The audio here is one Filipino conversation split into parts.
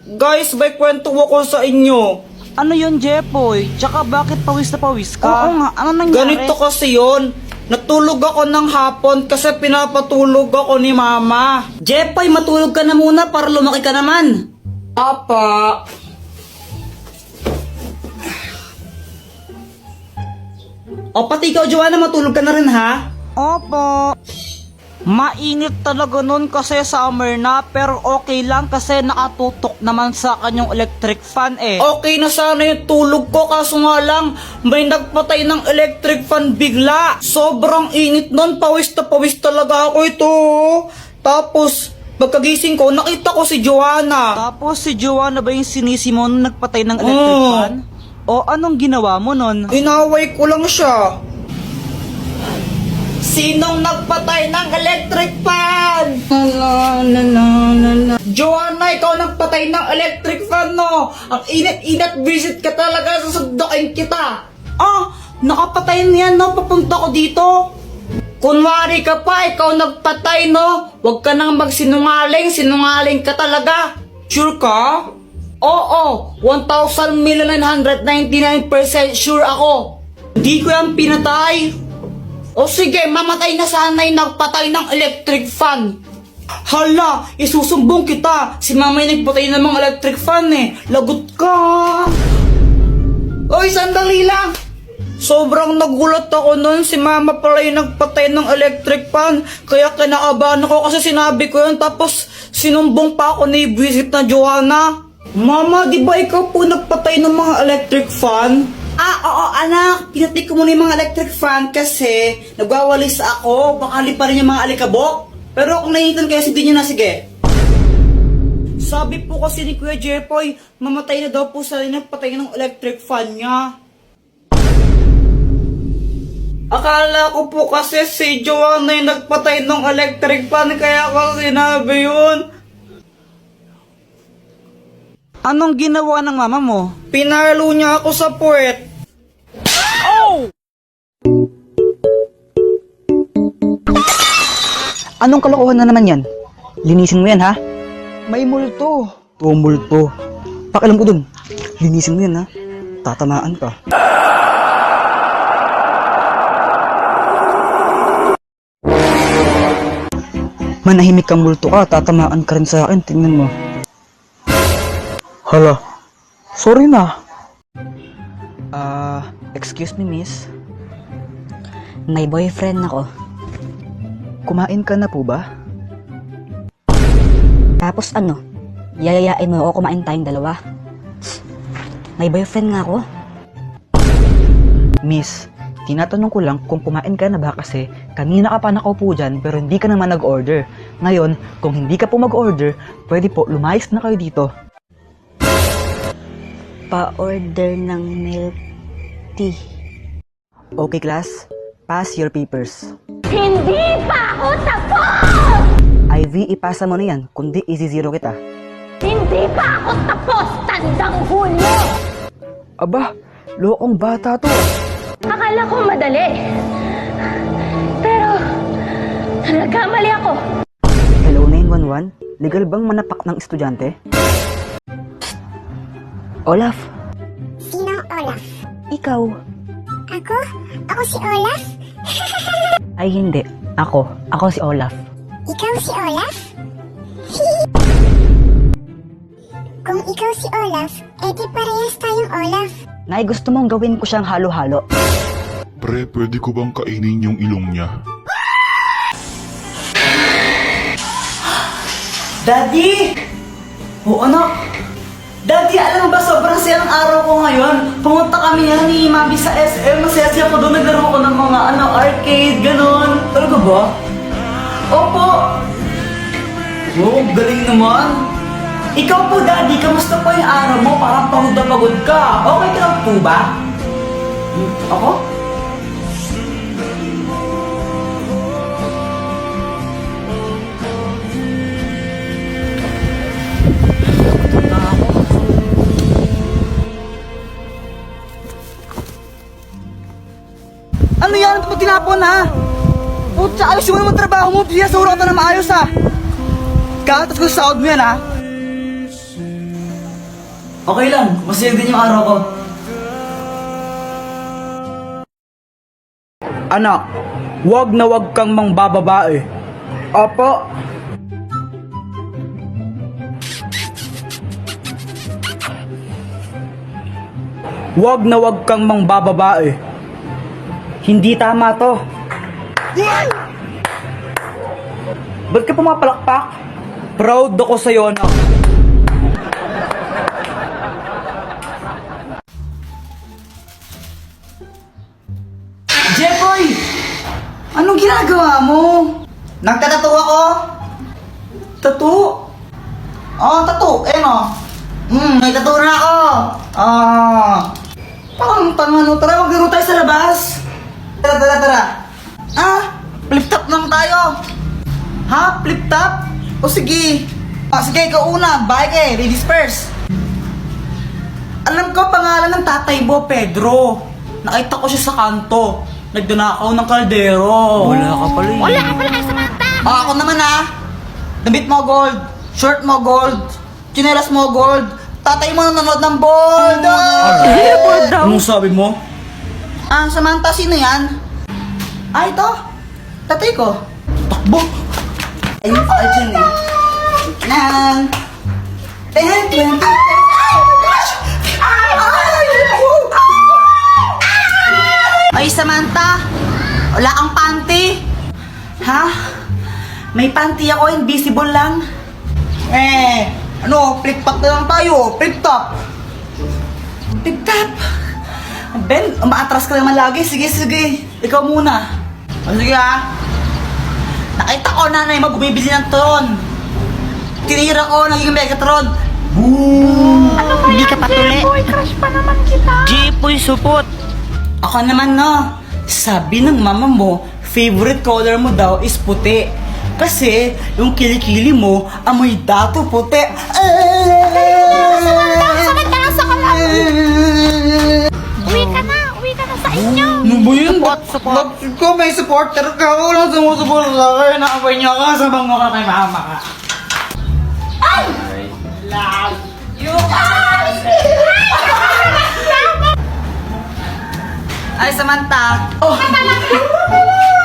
Guys, may kwento ako sa inyo. Ano yun, Jepoy? Tsaka bakit pawis na pawis ka? Oo nga, ano nangyari? Ganito kasi yon. Natulog ako ng hapon kasi pinapatulog ako ni mama. Jepoy, matulog ka na muna para lumaki ka naman. Apa. O pati ikaw, Joanna, matulog ka na rin ha? Opo. Mainit talaga nun kasi summer na, pero okay lang kasi nakatutok naman sa kanyang electric fan eh. Okay na sana yung tulog ko kaso nga lang may nagpatay ng electric fan bigla. Sobrang init nun, pawis na pawis talaga ako ito. Tapos pagkagising ko nakita ko si Joanna. Tapos si Joanna ba yung sinisi mo nung nagpatay ng electric fan? O anong ginawa mo nun? Inaway ko lang siya. Sinong nagpatay ng electric fan? Joanna, ikaw nagpatay ng electric fan, no? Ang init-init, visit ka talaga, susundukin kita. Ah, nakapatay niyan, no? Papunta ko dito. Kunwari ka pa, ikaw nagpatay, no? Huwag ka nang magsinungaling, sinungaling ka talaga. Sure ka? Oo, 1,999% sure ako. Hindi ko yan pinatay. O sige, mamatay na sana yung nagpatay ng electric fan. Hala, isusumbong kita. Si mama yung nagpatay ng mga electric fan eh. Lagot ka. Oy, sandali lang. Sobrang nagulat ako nun. Si mama pala yung nagpatay ng electric fan. Kaya kinakabahan ako kasi sinabi ko yun. Tapos sinumbong pa ako ni visit na Joanna. Mama, di ba ikaw po nagpatay ng mga electric fan? Ah, oo anak, pinatay ko muna yung mga electric fan kasi nagwawalis ako, baka liparin yung mga alikabok. Pero kung nainitan kayo, sundin nyo na, sige. Sabi po kasi ni Kuya Jepoy, mamatay na daw po sa nagpatay ng electric fan niya. Akala ko po kasi si Joanna yung nagpatay ng electric fan, kaya ako sinabi yun. Anong ginawa ng mama mo? Pinalo niya ako sa puwet. Anong kalokohan na naman yan? Linisin mo yan, ha? May multo. Tumulto. Pakialam ko dun. Linisin mo yan, ha? Tatamaan ka. Manahimik kang multo ka, tatamaan ka rin sa akin. Tingnan mo. Hala. Sorry na. Excuse me, miss. May boyfriend ako. Kumain ka na po ba? Tapos ano? Yayayain mo ako kumain tayong dalawa? May boyfriend nga ako. Miss, tinatanong ko lang kung kumain ka na ba kasi kanina ka pa nakaupo dyan pero hindi ka naman nag-order. Ngayon, kung hindi ka po mag-order, pwede po lumayas na kayo dito. Pa-order ng milk tea. Okay, class. Pass your papers. Hindi pa ako tapos! IV, ipasa mo na yan. Kundi, isi-zero kita. Hindi pa ako tapos! Tandang Hulyo! Aba, lokong bata to. Akala ko madali. Pero, nagkamali ako. Hello, 911? Legal bang manapak ng estudyante? Olaf, Sinong Olaf? ikaw. Ako? Ako si Olaf? Ay hindi, ako. Ako si Olaf. Ikaw si Olaf? Kung ikaw si Olaf, edi parehas tayong Olaf. Nay, gusto mong gawin ko siyang halo-halo? Pre, pwede ko bang kainin yung ilong niya? Daddy! Oo anak! Daddy, alam mo ba sobrang saya ng araw ko ngayon? Pumunta kami yan ni Mami sa SM. Masaya-saya ko doon. Naglaro ko ng mga arcade, ganon. Talaga ba? Opo! Oh, galing naman. Ikaw po, Daddy, kamusta po yung araw mo? Parang pagod na pagod ka. Okay ka lang po ba? Ako? Ano yan? Ito mo tinapon, ha? Putsa, ayos mo naman trabaho mo. Sinasuro ka na maayos, ha? Kakatas ko sa sahod mo yan, ha? Okay lang, masaya din yung araw ko. Anak, wag na wag kang mangbababae. Opo. Wag na wag kang mangbababae. Hindi tama to. Ba't ka pumapalakpak? Proud ako sa'yo, anak. Jeffoy! Anong ginagawa mo? Nagtatato ako? Tato? Oh, tato. Eh no. May tato na ako. Parang tanga, tara, maglaro tayo sa labas. Tara. Flip top lang tayo. Ha? Flip top? O sige. Sige, ikaw una. Bye kay, ladies first. Alam ko pangalan ng tatay mo, Pedro. Nakita ko siya sa kanto. Nagdunakaw ng kaldero. Wala ka pala eh. Wala ka pala kay Samantha! Ako naman damit mo gold. Shirt mo gold. Tsinelas mo gold. Tatay mo nanonood ng bold. Anong sabi mo? Samantha, sino yan? Ito. Tatay ko. Takbo! Ayun pa dyan eh. Nang 10, 20, 30. Ay, my gosh! Ay, Samantha! Wala kang panty? Ha? May panty ako, invisible lang. Flip top na lang tayo. Flip top. Flip top. Ben, umaatras ka naman lagi. Sige. Ikaw muna. Sige Nakita ko nanay mo bumibili ng tron. Tinira ko, naging Megatron. Hindi ka patuloy. Boy, crush pa naman kita. Jipoy supot. Ako naman sabi ng mama mo, favorite color mo daw is puti. Kasi yung kilikili mo, amoy dato puti. Samantha, nasa ka lang. Uwi ka na sa inyo. Ano ba yun? Support. Ba't ko may supporter ka? Walang sumusupport sa akin. Nakapay niya ka. Sabang mo ka kay mama ka. Ay, Samantha.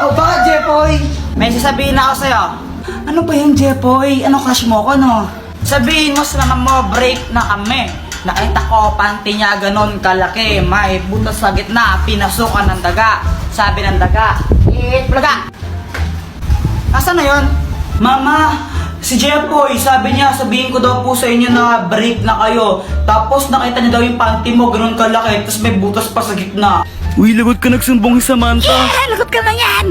Bakit, Jepoy? May sasabihin ako sa'yo. Ano ba yung Jepoy? Ano crush mo ko, no? Sabihin mo sa mama mo, break na kami. Nakita ko, panty niya ganon kalaki. May butas sa gitna, pinasukan ng daga. Sabi ng daga, plaga. Asa na yon? Mama, si Jepoy, sabi niya, sabihin ko daw po sa inyo na break na kayo. Tapos nakita niya daw yung panty mo, ganon kalaki. Tapos may butas pa sa gitna. Uy, lagot ka nagsumbong si Samantha. Lagot ka na yan.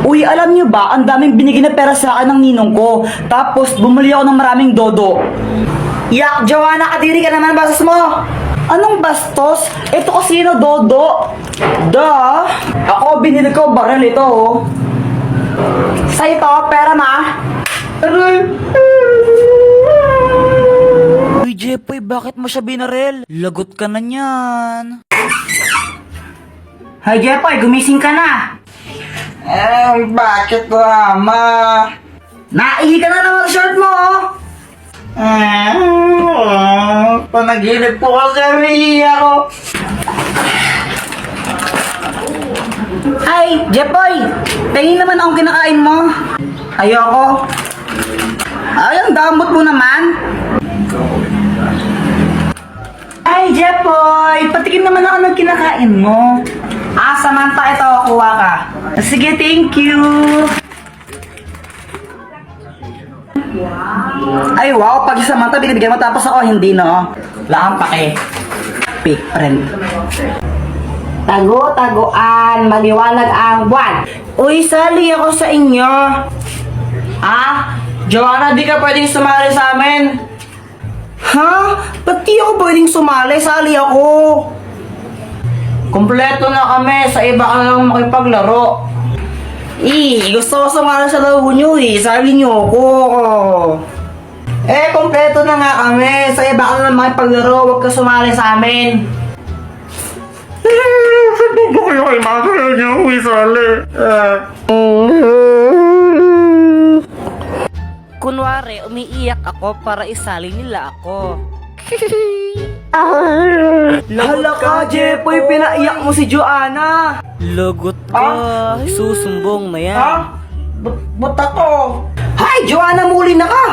Uy, alam niyo ba, ang daming binigay na pera sa akin ng ninong ko. Tapos, bumili ako ng maraming dodo. Yak, Joanna, kadiri ka naman, bastos mo. Anong bastos? Ito kasi na dodo. Ako, binili ko, baril ito, oh. Sa ito, pera ma. Uy, Jipoy, bakit mo siya binarel? Lagot ka na niyan. Hay, Jepoy, gumising ka na. Bakit mama? Naihi ka na naman short mo, oh. Panaginip po kasi ako. Ay, Jepoy, tingin naman akong kinakain mo. Ayoko. Ay, ang damot mo naman. Ay, Jepoy, patikin naman ako ng kinakain mo. Samantha, ito, kuha ka. Sige, thank you. Ay, wow, pag si Samantha binibigyan mo tapos ako hindi, no? Wala kang pake. Fake friend. Tago-taguan, maliwanag ang buwan. Uy, sali ako sa inyo. Joanna, di ka pwedeng sumali sa amin. Ha? Ba't di ako pwedeng sumali? Sali ako. Kompleto na kami. Sa iba ka lang makipaglaro. Gusto ko sumali sa laro nyo Sali nyo ako. Kompleto na nga kami. Sa iba ka lang makipaglaro. Huwag ka sumali sa amin. Sabi ko kayo kay mama niyo ako isali. Kunwari, umiiyak ako para isali nila ako. Hala ka, Jepoy, pinaiyak mo si Joanna. Lagot ka. Susumbong na yan. Ba't ako? Hay, Joanna, muli na ka!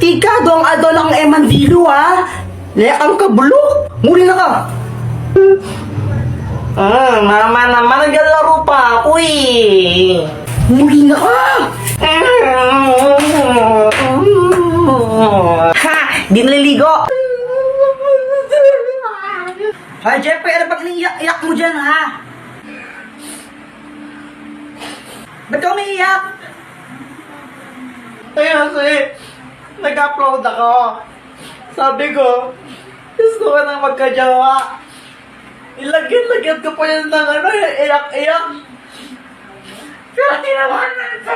Tika, doang adol ang Emandilo, ha? Layak ang kabulok! Muli na ka! Mama naman, naglalaro pa ako eh! Muli na ka! Ha! Di naliligo! Hay, Jeffrey, ano pag iniiyak mo dyan, ha? Ba't ka umiiyak? Eh, kasi nag-upload ako. Sabi ko, gusto ko nang magkajawa. Ilagyan ko pa yun ng ano, iyak-iyak. Pero di naman nito.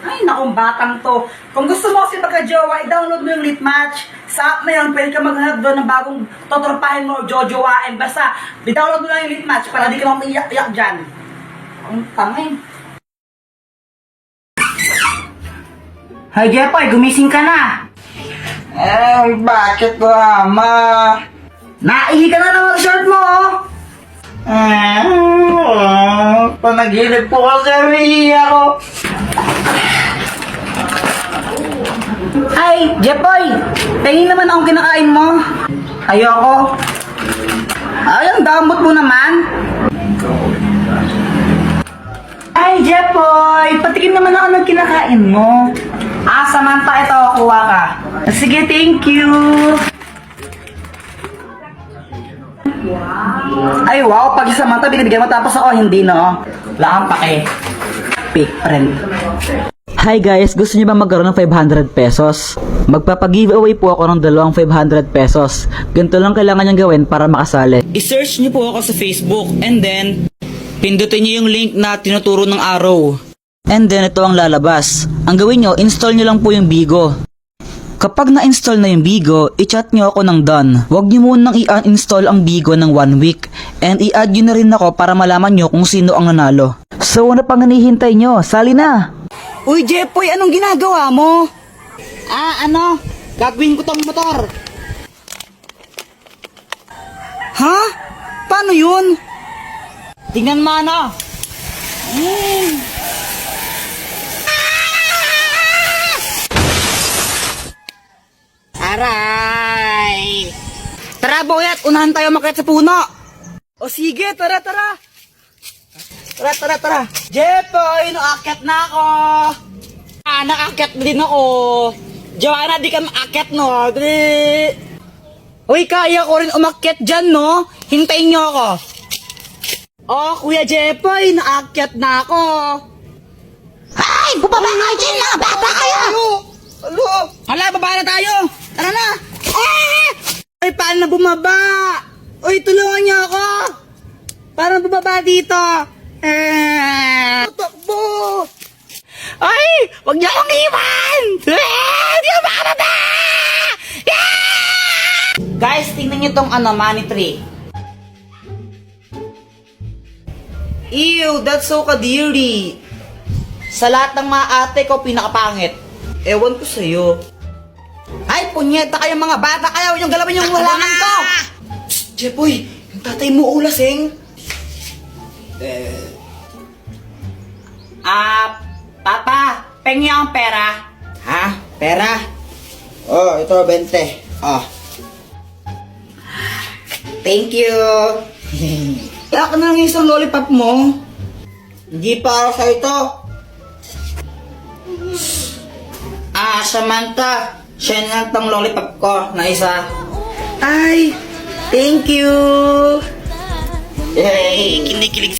Ay, nakong batang to. Kung gusto mo kasi magkajawa, i-download mo yung Litmatch. Sa app na yun, pwede ka maghanap doon ng bagong totropahin mo o jojowain. Basta, i-download mo lang yung Litmatch para di ka maiyak-iyak dyan. Ang tangay. Hay, Jepoy, gumising ka na. Bakit ko, ama? Naihi ka na ng shirt mo, oh. Panaginip po kasi ako. Ay, Jepoy, tingin naman akong kinakain mo. Ayoko. Ay, ang damot mo naman. Ay, Jepoy, patikim naman ako ng kinakain mo. Samantha, ito, kuha ka. Sige, thank you. Ay, wow, pag si Samantha, binibigyan mo tapos ako, hindi, no? Wala kang pake. Pick, friend. Hi guys, gusto niyo ba magkaroon ng 500 pesos? Magpapag-giveaway po ako ng dalawang 500 pesos. Ganito lang kailangan niyang gawin para makasali. I-search niyo po ako sa Facebook and then pindutin niyo yung link na tinuturo ng arrow. And then ito ang lalabas. Ang gawin niyo, install niyo lang po yung Bigo. Kapag na-install na yung Bigo, i-chat niyo ako ng done. Huwag niyo munang i-uninstall ang Bigo ng 1 week. And i-add niyo na rin ako para malaman niyo kung sino ang nanalo. So ano pang hinihintay niyo? Sali na! Uy, Jepoy, anong ginagawa mo? Gagawin ko tong motor. Ha? Paano yun? Tingnan mo ano. Aray! Tara, boyat, unahan tayo makit sa puno. O sige, tara. Tara. Jepoy, naakyat na ako. Nakakyat din ako. Joanna, di ka maakyat, no? Dali. Uy, kaya ko rin umakyat dyan, no? Hintayin niyo ako. Oh, Kuya Jepoy, naakyat na ako. Ay, bumaba kayo dyan mga bata kayo! Alo! Hala, baba na tayo! Tara na! Ay, paano na bumaba? Uy, tulungan niyo ako! Paano bumaba dito? Takbo! Ay! Huwag niyo akong iwan! Hindi ako makarada! Guys, tingnan niyo tong money tree. Ew, that's so kadiri. Sa lahat ng mga ate ko, pinakapangit. Ewan ko sa'yo. Ay, punyeta kayo mga bata kayo. Yung galawin yung halaman ko. Jepoy, yung tatay mo ulasing. Papa, pengi ang pera. Ha? Pera? Oh, ito, 20. Oh. Thank you. Ako na lang yung isang lollipop mo. Hindi para sa ito. Samantha, siya na tong lollipop ko na isa. Ay, thank you. Kinikilig